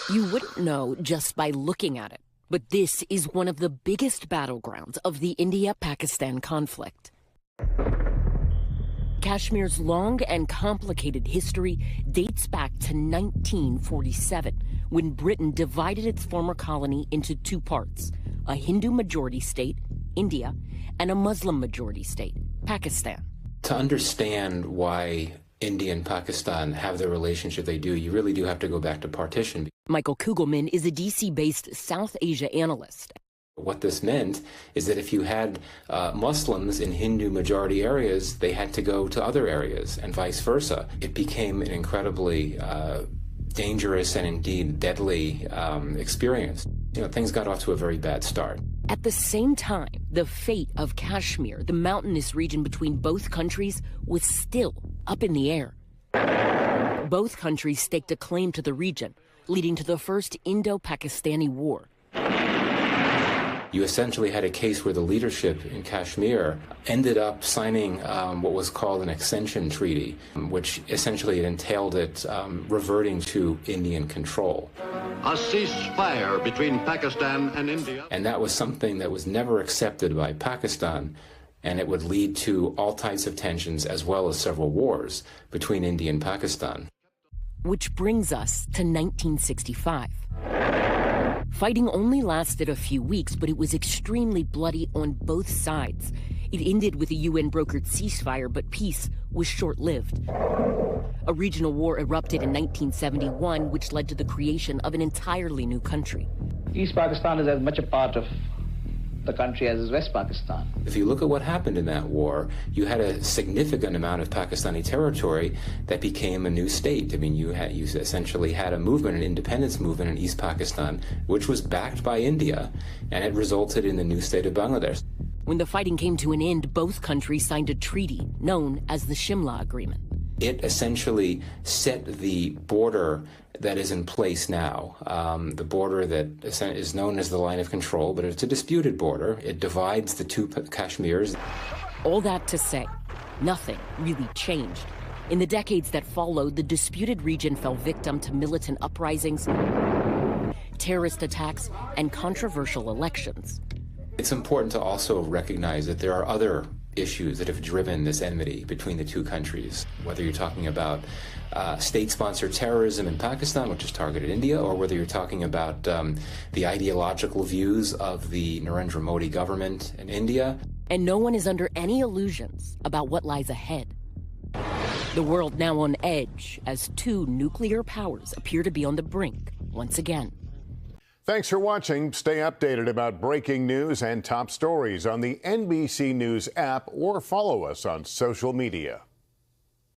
You wouldn't know just by looking at it, but this is one of the biggest battlegrounds of the India-Pakistan conflict. Kashmir's long and complicated history dates back to 1947, when Britain divided its former colony into two parts, a Hindu-majority state, India, and a Muslim-majority state, Pakistan. To understand why India and Pakistan have the relationship they do, you really do have to go back to partition. Michael Kugelman is a DC-based South Asia analyst. What this meant is that if you had Muslims in Hindu-majority areas, they had to go to other areas, and vice versa. It became an incredibly dangerous and indeed deadly experience. Things got off to a very bad start. At the same time, the fate of Kashmir, the mountainous region between both countries, was still up in the air. Both countries staked a claim to the region, leading to the first Indo-Pakistani War. You essentially had a case where the leadership in Kashmir ended up signing what was called an accession treaty, which essentially entailed it reverting to Indian control. A ceasefire between Pakistan and India. And that was something that was never accepted by Pakistan, and it would lead to all types of tensions as well as several wars between India and Pakistan. Which brings us to 1965. Fighting only lasted a few weeks, but it was extremely bloody on both sides. It ended with a UN-brokered ceasefire, but peace was short-lived. A regional war erupted in 1971, which led to the creation of an entirely new country. East Pakistan is as much a part of the country as is West Pakistan. If you look at what happened in that war, you had a significant amount of Pakistani territory that became a new state. I mean, you essentially had a movement, an independence movement in East Pakistan, which was backed by India, and it resulted in the new state of Bangladesh. When the fighting came to an end, both countries signed a treaty known as the Shimla Agreement. It essentially set the border that is in place now, the border that is known as the line of control, but it's a disputed border. It divides the two Kashmirs. All that to say, nothing really changed. In the decades that followed, the disputed region fell victim to militant uprisings, terrorist attacks, and controversial elections. It's important to also recognize that there are other issues that have driven this enmity between the two countries, whether you're talking about state-sponsored terrorism in Pakistan, which has targeted India, or whether you're talking about the ideological views of the Narendra Modi government in India. And no one is under any illusions about what lies ahead. The world now on edge as two nuclear powers appear to be on the brink once again. Thanks for watching. Stay updated about breaking news and top stories on the NBC News app or follow us on social media.